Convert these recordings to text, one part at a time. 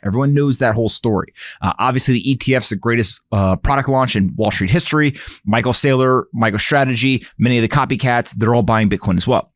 Everyone knows that whole story. Obviously, the ETF's the greatest product launch in Wall Street history. Michael Saylor, MicroStrategy, many of the copycats, they're all buying Bitcoin as well.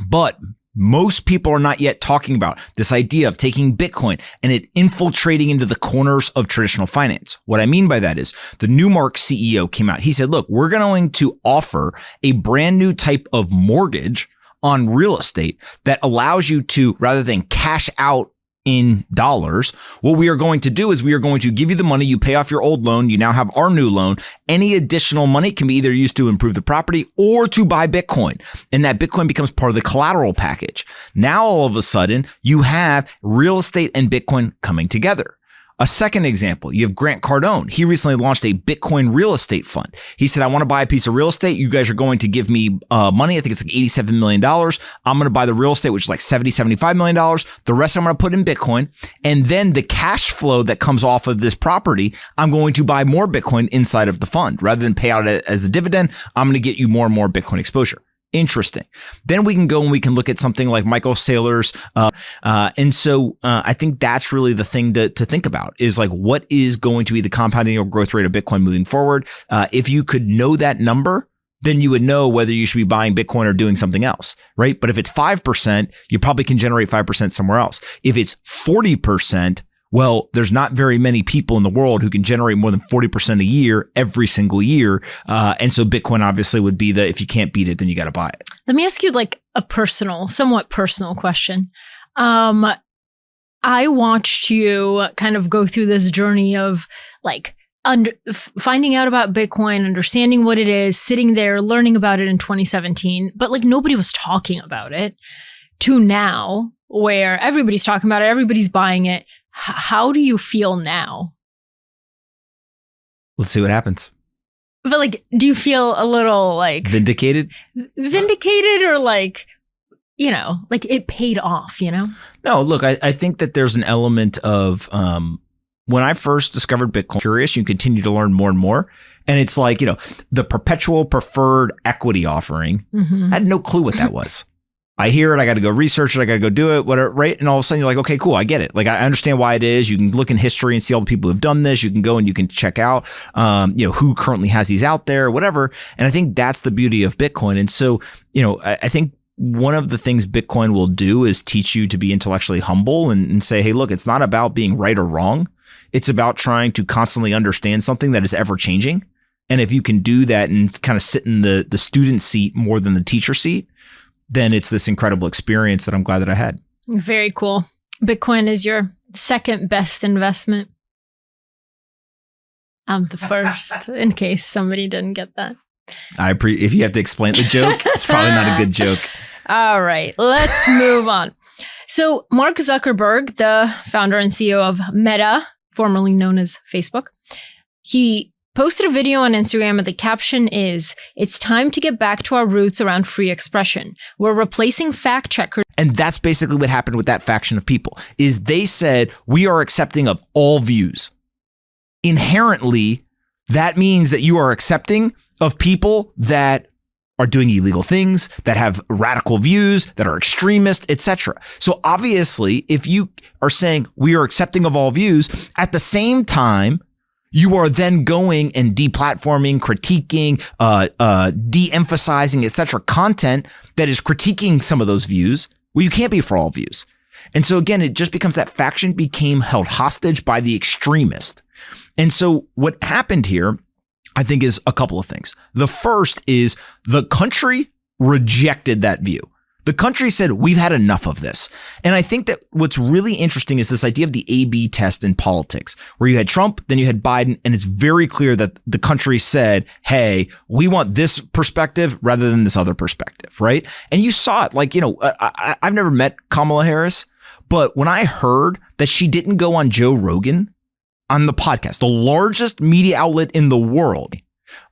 But most people are not yet talking about this idea of taking Bitcoin and it infiltrating into the corners of traditional finance. What I mean by that is the Newmark CEO came out. He said, look, we're going to offer a brand new type of mortgage on real estate that allows you to, rather than cash out in dollars, what we are going to do is we are going to give you the money, you pay off your old loan, you now have our new loan. Any additional money can be either used to improve the property or to buy Bitcoin. And that Bitcoin becomes part of the collateral package. Now, all of a sudden, you have real estate and Bitcoin coming together. A second example, you have Grant Cardone. He recently launched a Bitcoin real estate fund. He said, I want to buy a piece of real estate. You guys are going to give me money. I think it's like $87 million. I'm going to buy the real estate, which is like $75 million. The rest I'm going to put in Bitcoin. And then the cash flow that comes off of this property, I'm going to buy more Bitcoin inside of the fund. Rather than pay out as a dividend, I'm going to get you more and more Bitcoin exposure. Interesting. Then we can go and we can look at something like Michael Saylor's. And so I think that's really the thing to think about is like, what is going to be the compounding annual growth rate of Bitcoin moving forward? If you could know that number, then you would know whether you should be buying Bitcoin or doing something else, right? But if it's 5%, you probably can generate 5% somewhere else. If it's 40%, well, there's not very many people in the world who can generate more than 40% a year every single year. And so Bitcoin obviously would be if you can't beat it, then you got to buy it. Let me ask you like a somewhat personal question. I watched you kind of go through this journey of like finding out about Bitcoin, understanding what it is, sitting there, learning about it in 2017, but like nobody was talking about it, to now where everybody's talking about it, everybody's buying it. How do you feel now? Let's see what happens. But like, do you feel a little like vindicated or like, you know, like it paid off, you know? No, look, I think that there's an element of when I first discovered Bitcoin, curious, you continue to learn more and more. And it's like, you know, the perpetual preferred equity offering. I had no clue what that was. I hear it, I got to go research it, I got to go do it, whatever, right? And all of a sudden you're like, okay, cool, I get it. Like I understand why it is. You can look in history and see all the people who've done this. You can go and you can check out, who currently has these out there, whatever. And I think that's the beauty of Bitcoin. And so, you know, I think one of the things Bitcoin will do is teach you to be intellectually humble and say, hey, look, it's not about being right or wrong. It's about trying to constantly understand something that is ever changing. And if you can do that and kind of sit in the student seat more than the teacher seat, then it's this incredible experience that I'm glad that I had. Very cool. Bitcoin is your second best investment. I'm the first, in case somebody didn't get that. If you have to explain the joke, it's probably not a good joke. All right, let's move on. So Mark Zuckerberg, the founder and CEO of Meta, formerly known as Facebook, he posted a video on Instagram and the caption is, "It's time to get back to our roots around free expression. We're replacing fact checkers." And that's basically what happened with that faction of people, is they said, we are accepting of all views. Inherently, that means that you are accepting of people that are doing illegal things, that have radical views, that are extremist, etc. So obviously, if you are saying we are accepting of all views, at the same time, you are then going and deplatforming, critiquing, de-emphasizing, etc. content that is critiquing some of those views. Well, you can't be for all views. And so again, it just becomes that faction became held hostage by the extremist. And so what happened here, I think, is a couple of things. The first is the country rejected that view. The country said, we've had enough of this. And I think that what's really interesting is this idea of the A/B test in politics, where you had Trump, then you had Biden, and it's very clear that the country said, hey, we want this perspective rather than this other perspective, right? And you saw it, like, you know, I've never met Kamala Harris, but when I heard that she didn't go on Joe Rogan on the podcast, the largest media outlet in the world,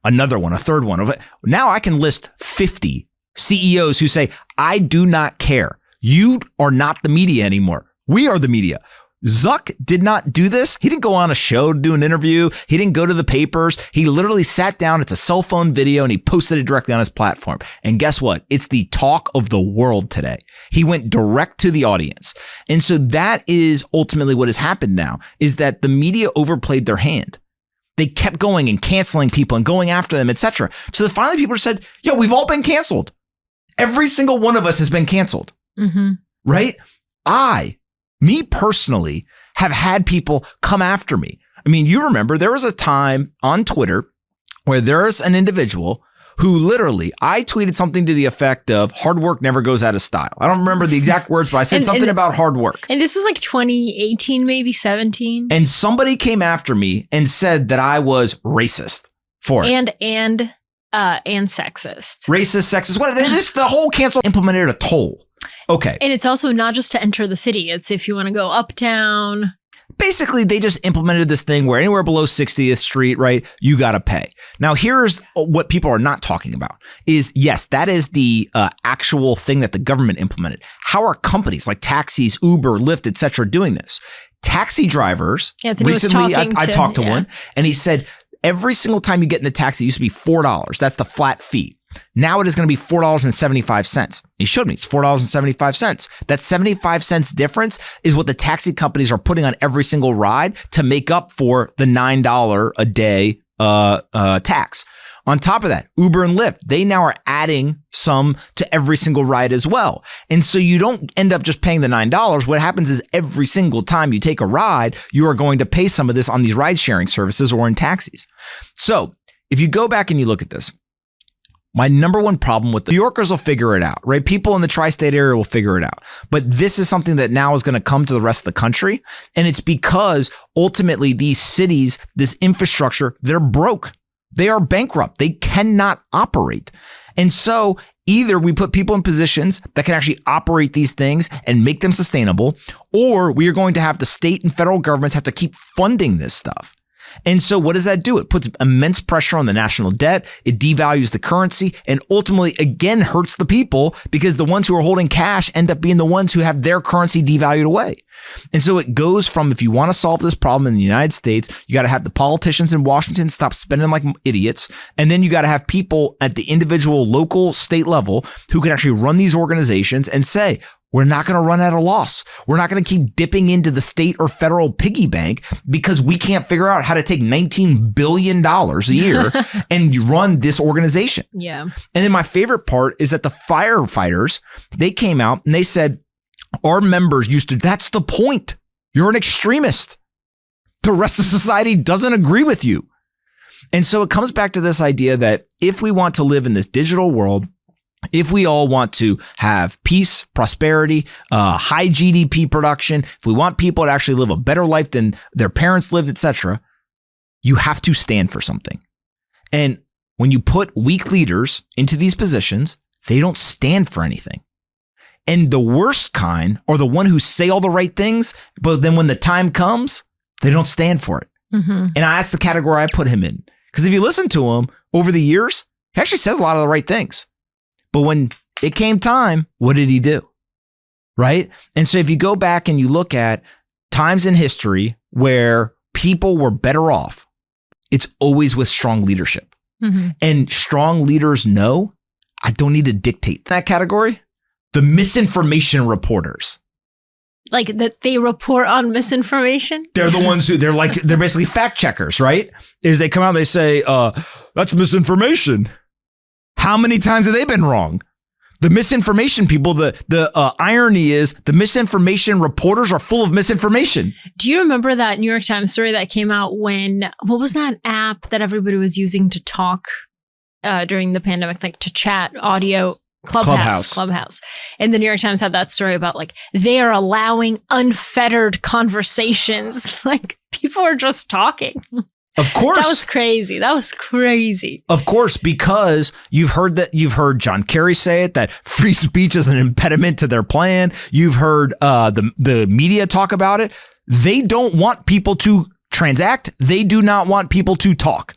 another one, a third one, now I can list 50 CEOs who say, I do not care. You are not the media anymore. We are the media. Zuck did not do this. He didn't go on a show to do an interview. He didn't go to the papers. He literally sat down. It's a cell phone video and he posted it directly on his platform. And guess what? It's the talk of the world today. He went direct to the audience. And so that is ultimately what has happened now, is that the media overplayed their hand. They kept going and canceling people and going after them, etc. So finally people said, yo, we've all been canceled. Every single one of us has been canceled. Mm-hmm. Right? Me personally, have had people come after me. I mean, you remember there was a time on Twitter where there's an individual who literally, I tweeted something to the effect of hard work never goes out of style. I don't remember the exact words, but I said something about hard work. And this was like 2018, maybe 17. And somebody came after me and said that I was racist for it. And sexist. Racist, sexist. What? The whole cancel implemented a toll. Okay. And it's also not just to enter the city. It's if you want to go uptown. Basically, they just implemented this thing where anywhere below 60th Street, right, you got to pay. Now, here's what people are not talking about is, yes, that is the actual thing that the government implemented. How are companies like taxis, Uber, Lyft, et cetera, doing this? Taxi drivers, recently I talked to one, and he said, every single time you get in the taxi, it used to be $4. That's the flat fee. Now it is going to be $4.75. He showed me it's $4.75. That 75 cents difference is what the taxi companies are putting on every single ride to make up for the $9 a day tax. On top of that, Uber and Lyft, they now are adding some to every single ride as well. And so you don't end up just paying the $9. What happens is every single time you take a ride, you are going to pay some of this on these ride sharing services or in taxis. So if you go back and you look at this, my number one problem with New Yorkers will figure it out, right? People in the tri-state area will figure it out. But this is something that now is going to come to the rest of the country. And it's because ultimately these cities, this infrastructure, they're broke. They are bankrupt. They cannot operate. And so either we put people in positions that can actually operate these things and make them sustainable, or we are going to have the state and federal governments have to keep funding this stuff. And so what does that do? It puts immense pressure on the national debt. It devalues the currency and ultimately, again, hurts the people because the ones who are holding cash end up being the ones who have their currency devalued away. And so it goes from, if you want to solve this problem in the United States, you got to have the politicians in Washington stop spending like idiots. And then you got to have people at the individual, local, state level who can actually run these organizations and say, we're not going to run at a loss. We're not going to keep dipping into the state or federal piggy bank because we can't figure out how to take $19 billion a year and run this organization. Yeah. And then my favorite part is that the firefighters, they came out and they said, our members used to, that's the point. You're an extremist. The rest of society doesn't agree with you. And so it comes back to this idea that if we want to live in this digital world, if we all want to have peace, prosperity, high GDP production, if we want people to actually live a better life than their parents lived, etc., you have to stand for something. And when you put weak leaders into these positions, they don't stand for anything. And the worst kind are the one who say all the right things, but then when the time comes, they don't stand for it. Mm-hmm. And that's the category I put him in. Because if you listen to him over the years, he actually says a lot of the right things. But when it came time, what did he do? Right? And so if you go back and you look at times in history where people were better off, it's always with strong leadership. Mm-hmm. And strong leaders know, I don't need to dictate that category. The misinformation reporters. Like that they report on misinformation? They're the ones who, they're basically fact checkers, right? Is they come out and they say, that's misinformation. How many times have they been wrong? The misinformation people, the irony is the misinformation reporters are full of misinformation. Do you remember that New York Times story that came out when, what was that app that everybody was using to talk during the pandemic, like to chat audio? Clubhouse. And the New York Times had that story about like, they are allowing unfettered conversations. Like people are just talking. Of course. That was crazy. Of course, because you've heard John Kerry say it, that free speech is an impediment to their plan. You've heard the media talk about it. They don't want people to transact. They do not want people to talk.